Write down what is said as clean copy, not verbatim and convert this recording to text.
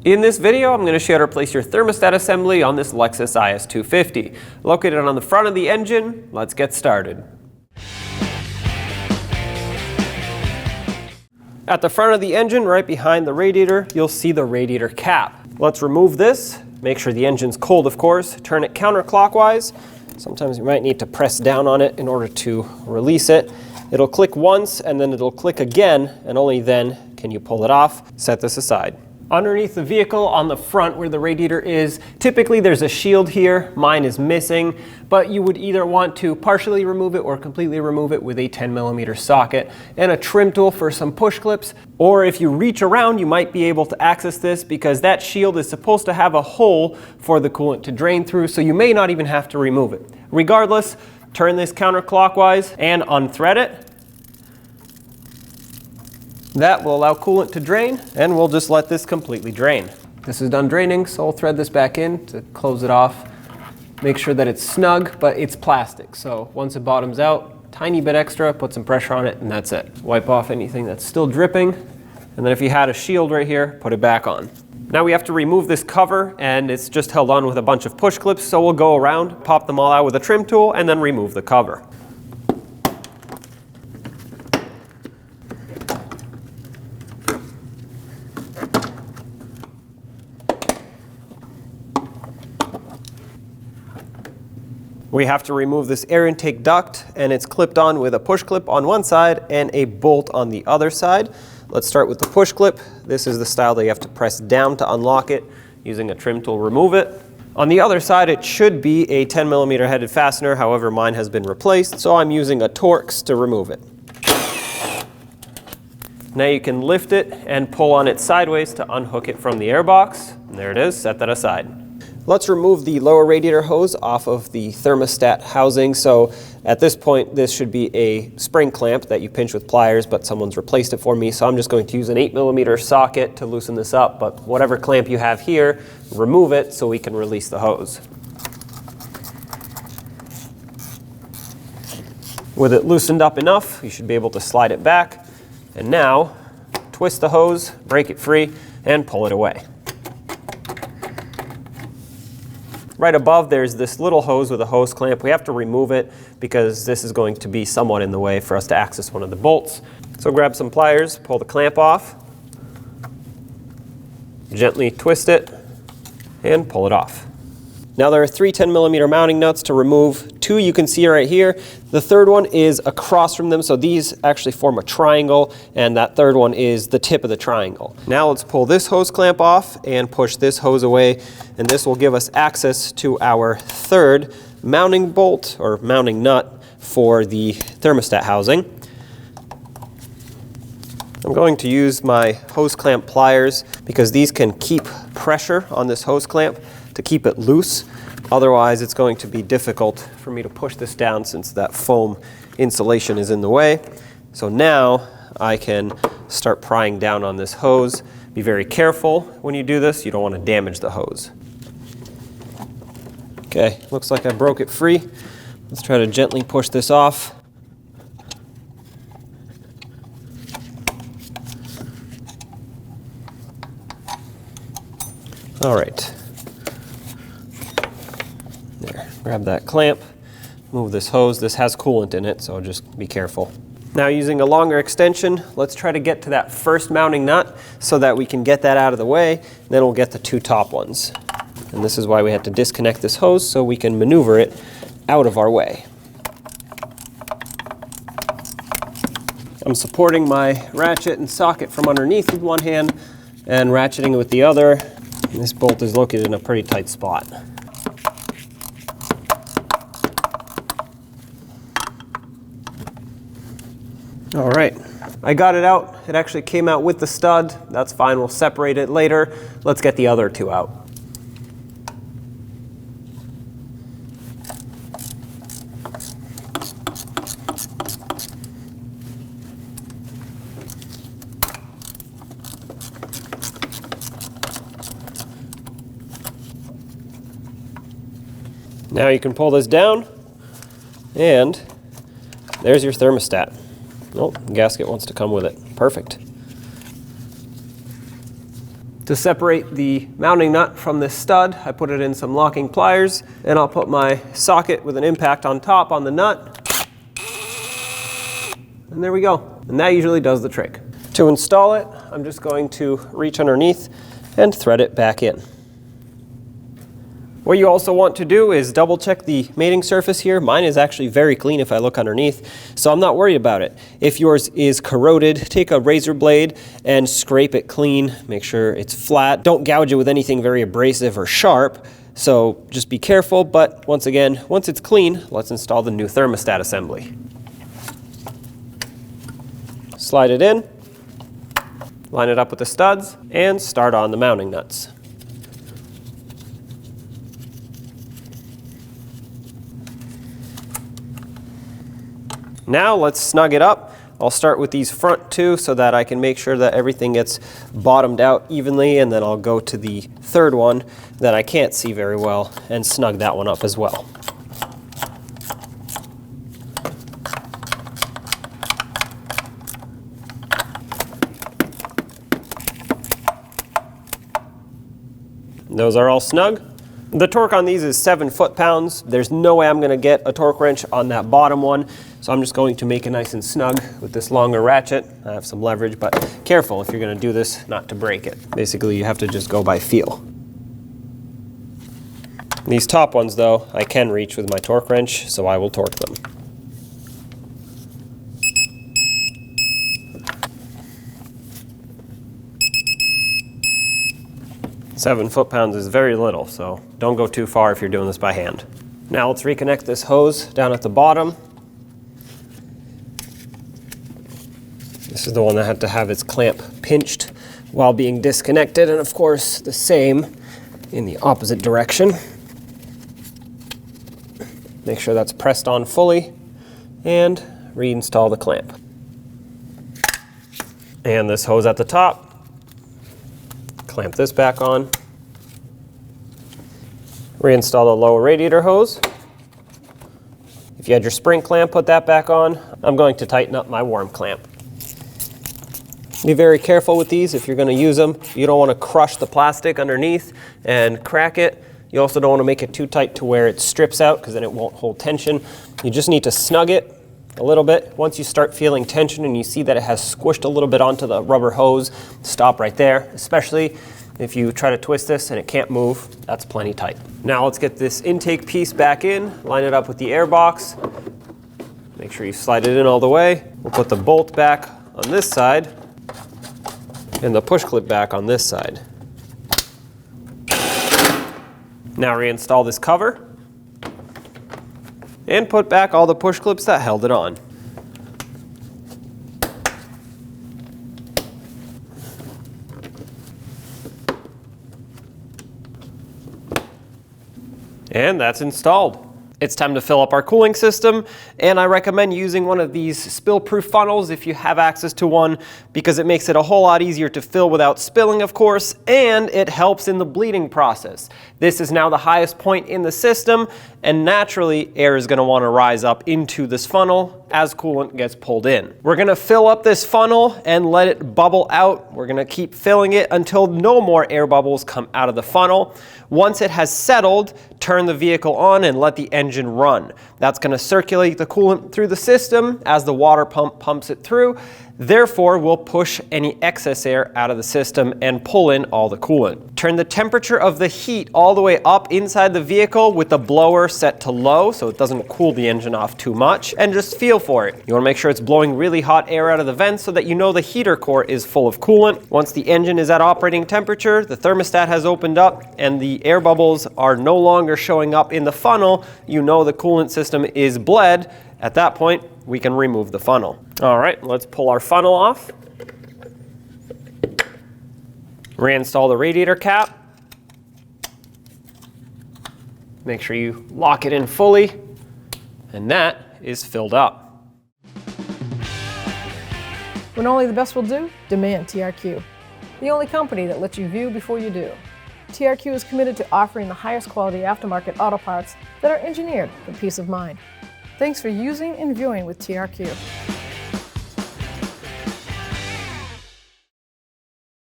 In this video, I'm going to show you how to place your thermostat assembly on this Lexus IS250. Located on the front of the engine, let's get started. At the front of the engine, right behind the radiator, you'll see the radiator cap. Let's remove this. Make sure the engine's cold, of course. Turn it counterclockwise. Sometimes you might need to press down on it in order to release it. It'll click once and then it'll click again, and only then can you pull it off. Set this aside. Underneath the vehicle on the front where the radiator is, typically there's a shield here. Mine is missing, but you would either want to partially remove it or completely remove it with a 10mm socket and a trim tool for some push clips. Or if you reach around, you might be able to access this because that shield is supposed to have a hole for the coolant to drain through, so you may not even have to remove it. Regardless, turn this counterclockwise and unthread it. That will allow coolant to drain, and we'll just let this completely drain. This is done draining, so I'll thread this back in to close it off. Make sure that it's snug, but it's plastic, so once it bottoms out, tiny bit extra, put some pressure on it, and that's it. Wipe off anything that's still dripping, and then if you had a shield right here, put it back on. Now we have to remove this cover, and it's just held on with a bunch of push clips, so we'll go around, pop them all out with a trim tool, and then remove the cover. We have to remove this air intake duct, and it's clipped on with a push clip on one side and a bolt on the other side. Let's start with the push clip. This is the style that you have to press down to unlock it. Using a trim tool, remove it. On the other side, it should be a 10mm headed fastener. However, mine has been replaced, so I'm using a Torx to remove it. Now you can lift it and pull on it sideways to unhook it from the airbox. And there it is. Set that aside. Let's remove the lower radiator hose off of the thermostat housing. So at this point, this should be a spring clamp that you pinch with pliers, but someone's replaced it for me. So I'm just going to use an 8mm socket to loosen this up, but whatever clamp you have here, remove it so we can release the hose. With it loosened up enough, you should be able to slide it back. And now, twist the hose, break it free, and pull it away. Right above, there's this little hose with a hose clamp. We have to remove it because this is going to be somewhat in the way for us to access one of the bolts. So grab some pliers, pull the clamp off, gently twist it, and pull it off. Now there are 3 10mm mounting nuts to remove. 2 you can see right here. The third one is across from them, so these actually form a triangle, and that third one is the tip of the triangle. Now let's pull this hose clamp off and push this hose away, and this will give us access to our third mounting bolt or mounting nut for the thermostat housing. I'm going to use my hose clamp pliers because these can keep pressure on this hose clamp to keep it loose. Otherwise, it's going to be difficult for me to push this down since that foam insulation is in the way. So now I can start prying down on this hose. Be very careful when you do this. You don't want to damage the hose. Okay, looks like I broke it free. Let's try to gently push this off. All right. There, grab that clamp, move this hose. This has coolant in it, so just be careful. Now using a longer extension, let's try to get to that first mounting nut so that we can get that out of the way. Then we'll get the 2 top ones. And this is why we have to disconnect this hose so we can maneuver it out of our way. I'm supporting my ratchet and socket from underneath with one hand and ratcheting it with the other. And this bolt is located in a pretty tight spot. All right, I got it out. It actually came out with the stud. That's fine, we'll separate it later. Let's get the other 2 out. Now you can pull this down, and there's your thermostat. Oh, the gasket wants to come with it. Perfect. To separate the mounting nut from this stud, I put it in some locking pliers, and I'll put my socket with an impact on top on the nut. And there we go. And that usually does the trick. To install it, I'm just going to reach underneath and thread it back in. What you also want to do is double check the mating surface here. Mine is actually very clean if I look underneath, so I'm not worried about it. If yours is corroded, take a razor blade and scrape it clean. Make sure it's flat. Don't gouge it with anything very abrasive or sharp, so just be careful. But once again, once it's clean, let's install the new thermostat assembly. Slide it in, line it up with the studs, and start on the mounting nuts. Now let's snug it up. I'll start with these front two so that I can make sure that everything gets bottomed out evenly, and then I'll go to the third one that I can't see very well and snug that one up as well. Those are all snug. The torque on these is 7 foot-pounds. There's no way I'm going to get a torque wrench on that bottom one, so I'm just going to make it nice and snug with this longer ratchet. I have some leverage, but careful if you're going to do this not to break it. Basically, you have to just go by feel. These top ones, though, I can reach with my torque wrench, so I will torque them. Seven foot-pounds is very little, so don't go too far if you're doing this by hand. Now let's reconnect this hose down at the bottom. This is the one that had to have its clamp pinched while being disconnected, and of course the same in the opposite direction. Make sure that's pressed on fully and reinstall the clamp. And this hose at the top. Clamp this back on. Reinstall the lower radiator hose. If you had your spring clamp, put that back on. I'm going to tighten up my worm clamp. Be very careful with these if you're going to use them. You don't want to crush the plastic underneath and crack it. You also don't want to make it too tight to where it strips out, because then it won't hold tension. You just need to snug it a little bit. Once you start feeling tension and you see that it has squished a little bit onto the rubber hose, stop right there, especially if you try to twist this and it can't move. That's plenty tight. Now let's get this intake piece back in, line it up with the air box. Make sure you slide it in all the way. We'll put the bolt back on this side and the push clip back on this side. Now reinstall this cover and put back all the push clips that held it on. And that's installed. It's time to fill up our cooling system, and I recommend using one of these spill-proof funnels if you have access to one, because it makes it a whole lot easier to fill without spilling, of course, and it helps in the bleeding process. This is now the highest point in the system, and naturally air is going to want to rise up into this funnel as coolant gets pulled in. We're going to fill up this funnel and let it bubble out. We're going to keep filling it until no more air bubbles come out of the funnel. Once it has settled, turn the vehicle on and let the engine run. That's going to circulate the coolant through the system as the water pump pumps it through. Therefore, we'll push any excess air out of the system and pull in all the coolant. Turn the temperature of the heat all the way up inside the vehicle with the blower set to low so it doesn't cool the engine off too much, and just feel for it. You want to make sure it's blowing really hot air out of the vents so that you know the heater core is full of coolant. Once the engine is at operating temperature, the thermostat has opened up and the air bubbles are no longer showing up in the funnel, you know the coolant system is bled. At that point, we can remove the funnel. All right, let's pull our funnel off. Reinstall the radiator cap. Make sure you lock it in fully, and that is filled up. When only the best will do, demand TRQ. The only company that lets you view before you do. TRQ is committed to offering the highest quality aftermarket auto parts that are engineered for peace of mind. Thanks for using and viewing with TRQ.